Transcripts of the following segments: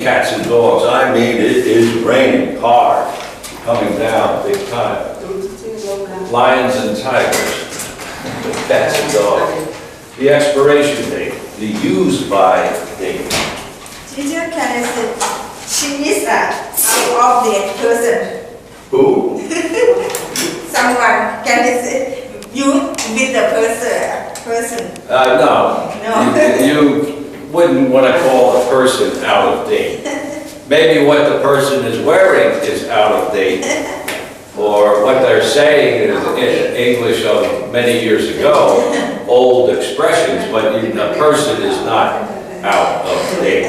Cats and dogs, I mean, it is raining hard, coming down big time. Lions and tigers, cats and dogs. The expiration date, the used by date. Teacher, can I say, she is an out-of-date person. Who? Someone, can I say, you with the person? No. No. You wouldn't want to call a person out of date. Maybe what the person is wearing is out of date, or what they're saying is in English of many years ago, old expressions, but a person is not out of date.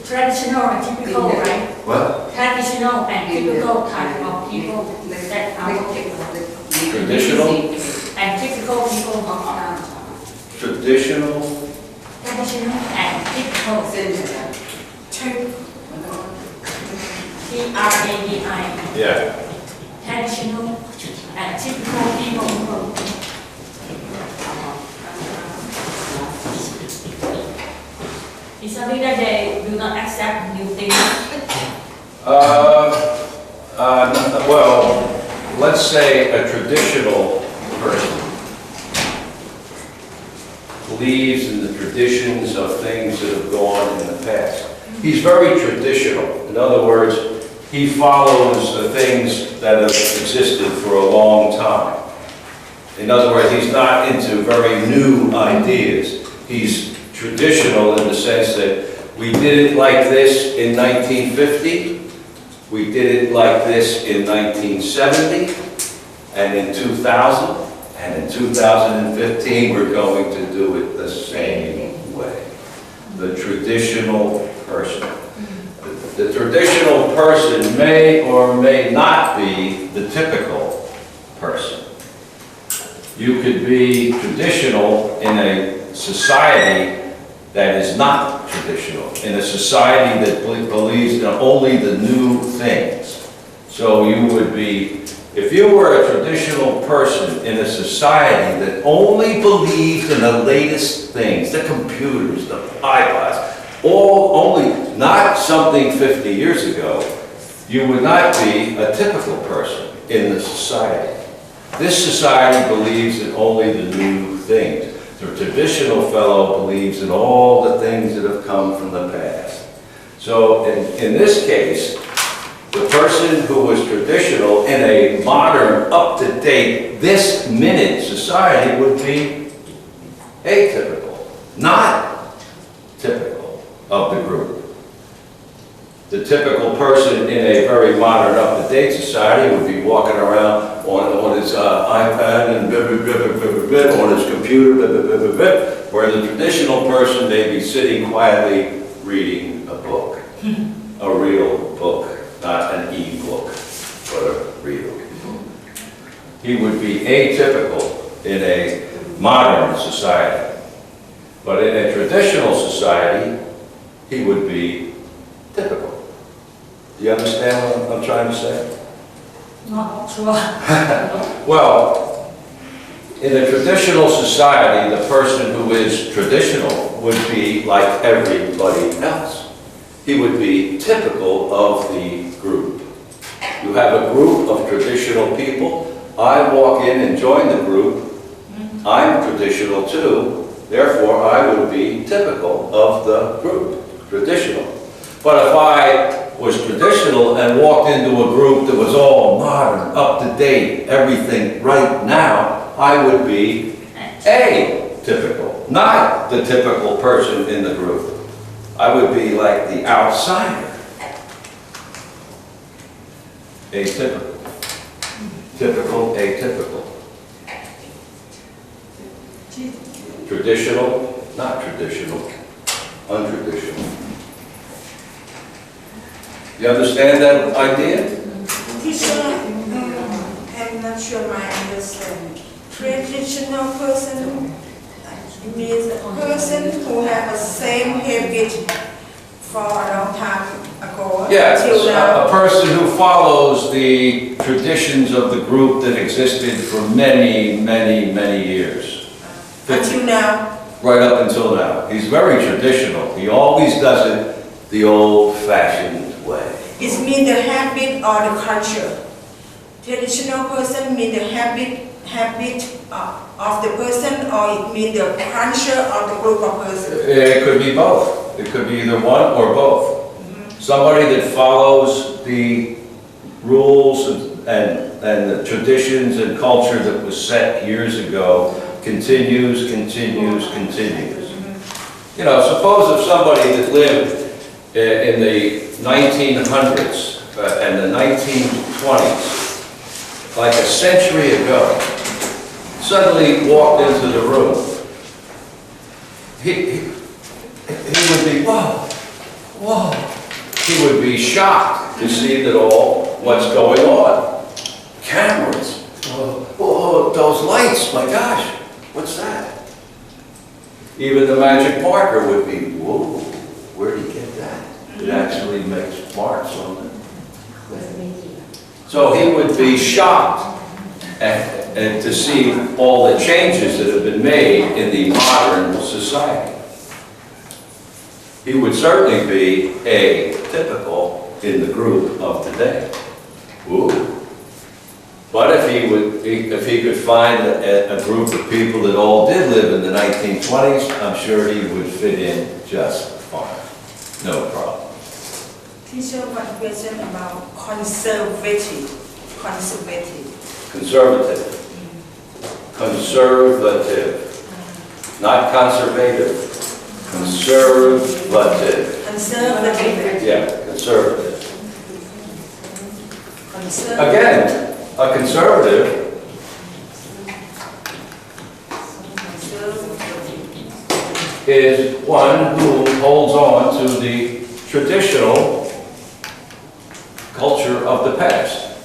Traditional and typical, right? What? Traditional and typical type of people that are Traditional? and typical people are Traditional? traditional and typical. T-R-A-D-I. Yeah. Traditional and typical people. It's something that they do not accept new things. Well, let's say a traditional person believes in the traditions of things that have gone in the past. He's very traditional. In other words, he follows the things that have existed for a long time. In other words, he's not into very new ideas. He's traditional in the sense that we did it like this in 1950, we did it like this in 1970, and in 2000, and in 2015, we're going to do it the same way. The traditional person. The traditional person may or may not be the typical person. You could be traditional in a society that is not traditional, in a society that believes in only the new things. So you would be, if you were a traditional person in a society that only believed in the latest things, the computers, the iPods, only, not something 50 years ago, you would not be a typical person in the society. This society believes in only the new things. The traditional fellow believes in all the things that have come from the past. So in this case, the person who was traditional in a modern, up-to-date, this minute society would be atypical, not typical of the group. The typical person in a very modern, up-to-date society would be walking around on his iPad and on his computer, where the traditional person may be sitting quietly reading a book, a real book, not an e-book, but a real book. He would be atypical in a modern society, but in a traditional society, he would be typical. Do you understand what I'm trying to say? Not sure. Well, in a traditional society, the person who is traditional would be like everybody else. He would be typical of the group. You have a group of traditional people. I walk in and join the group. I'm traditional too. Therefore, I would be typical of the group, traditional. But if I was traditional and walked into a group that was all modern, up-to-date, everything right now, I would be atypical, not the typical person in the group. I would be like the outsider. Atypical. Typical, atypical. Traditional, not traditional. Untraditional. You understand that idea? Teacher, I'm not sure I understand. Traditional person means a person who have the same habit for a long time ago. Yes, till now. a person who follows the traditions of the group that existed for many, many, many years. Until now. Right up until now. He's very traditional. He always does it the old-fashioned way. It means the habit or the culture. Traditional person means the habit of the person, or it means the culture of the group of persons. It could be both. It could be either one or both. Somebody that follows the rules and the traditions and culture that was set years ago continues. You know, suppose if somebody that lived in the 1900s and the 1920s, like a century ago, suddenly walked into the room, he would be, whoa. He would be shocked to see that what's going on. Cameras, whoa, those lights, my gosh, what's that? Even the magic marker would be, whoa, where did he get that? It actually makes marks on it. So he would be shocked and to see all the changes that have been made in the modern society. He would certainly be atypical in the group of today. Ooh. But if he could find a group of people that all did live in the 1920s, I'm sure he would fit in just fine. No problem. Teacher, one question about conservative. Conservative. Conservative. Not conservative. Conservative. Conservative. Yeah, conservative. Again, a conservative is one who holds on to the traditional culture of the past,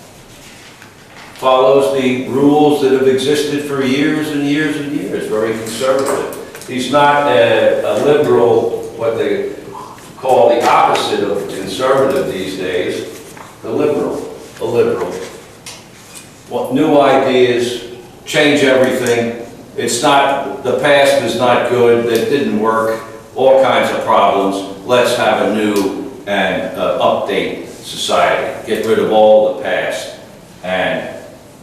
follows the rules that have existed for years and years and years, very conservative. He's not a liberal, what they call the opposite of conservative these days, a liberal. Well, new ideas, change everything. It's not, the past is not good, that didn't work, all kinds of problems. Let's have a new and update society. Get rid of all the past and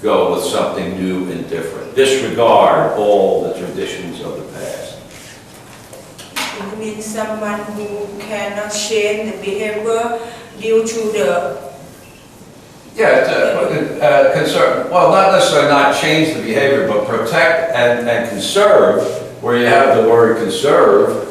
go with something new and different. Disregard all the traditions of the past. It means someone who cannot change the behavior due to the concern. Well, not necessarily not change the behavior, but protect and conserve, where you have the word conserve.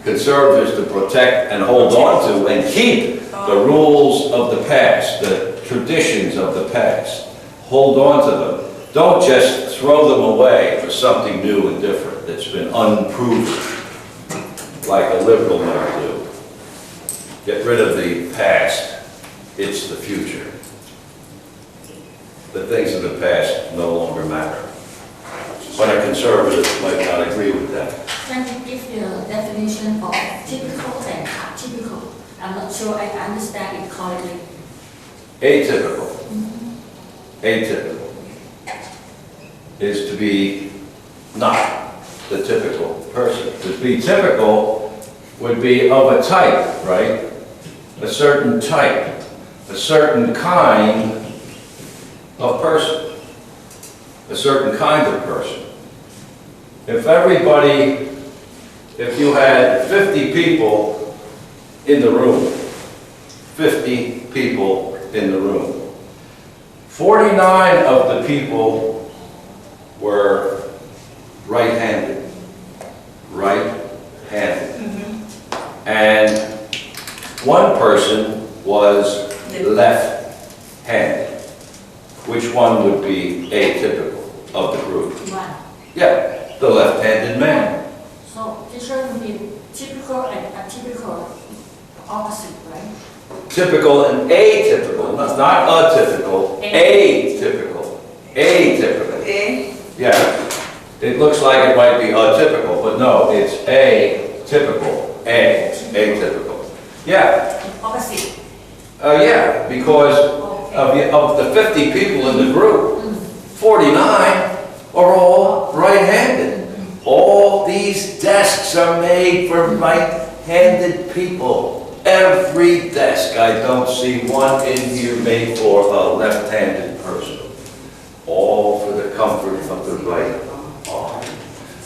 Conserve is to protect and hold on to and keep the rules of the past, the traditions of the past. Hold on to them. Don't just throw them away for something new and different that's been unproven, like a liberal might do. Get rid of the past. It's the future. The things of the past no longer matter. But a conservative might not agree with that. Can you give the definition of typical and atypical? I'm not sure I understand it correctly. Atypical. Atypical is to be not the typical person. To be typical would be of a type, right? A certain type, a certain kind of person, a certain kind of person. If you had 50 people in the room, 50 people in the room, 49 of the people were right-handed, and one person was left-handed. Which one would be atypical of the group? One. Yeah, the left-handed man. So teacher will be typical and atypical, opposite, right? Typical and atypical, not atypical, atypical. Atypical. Yeah, it looks like it might be atypical, but no, it's atypical. Atypical. Yeah. Opposite. Yeah, because of the 50 people in the group, 49 are all right-handed. All these desks are made for right-handed people. every desk. I don't see one in here made for a left-handed person. All for the comfort of the right arm.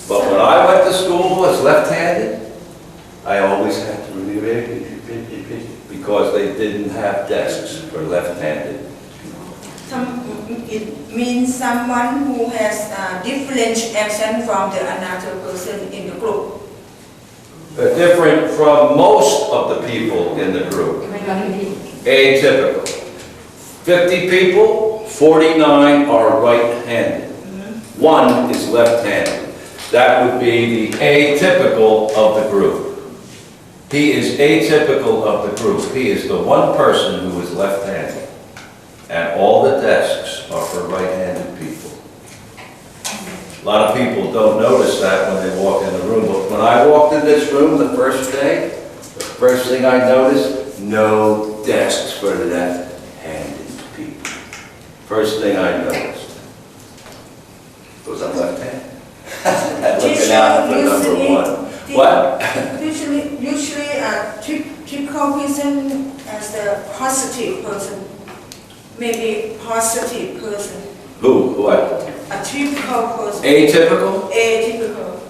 But when I went to school as left-handed, I always had to really, because they didn't have desks for left-handed. It means someone who has a different accent from the another person in the group. Different from most of the people in the group. Atypical. 50 people, 49 are right-handed. One is left-handed. That would be the atypical of the group. He is atypical of the group. He is the one person who is left-handed. And all the desks are for right-handed people. A lot of people don't notice that when they walk in the room, but when I walked in this room the first day, the first thing I noticed, no desks for left-handed people. First thing I noticed was I'm left-handed. Looking out for number one. What? Usually a typical person as the positive person. Maybe positive person. Who? What? A typical person. Atypical? Atypical.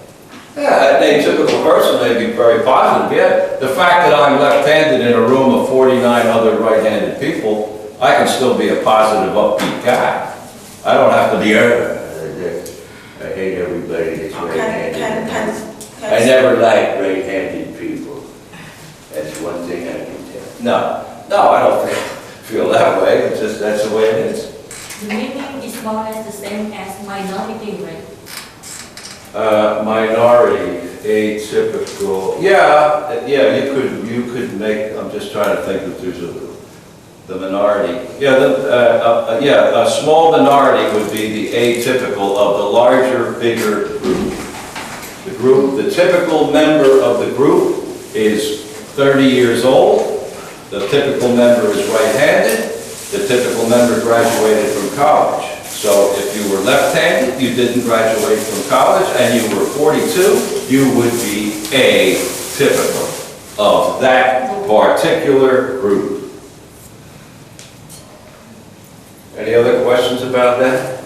Yeah, an atypical person may be very positive, yeah. The fact that I'm left-handed in a room of 49 other right-handed people, I can still be a positive, upbeat guy. I don't have to be, I hate everybody that's right-handed. I never liked right-handed people. That's one thing I can tell. No, I don't feel that way. It's just, that's the way it is. The meaning is more or less the same as minority, right? Minority, atypical. Yeah, you could make, I'm just trying to think if there's the minority. Yeah, a small minority would be the atypical of the larger, bigger group. The typical member of the group is 30 years old. The typical member is right-handed. The typical member graduated from college. So if you were left-handed, you didn't graduate from college, and you were 42, you would be atypical of that particular group. Any other questions about that?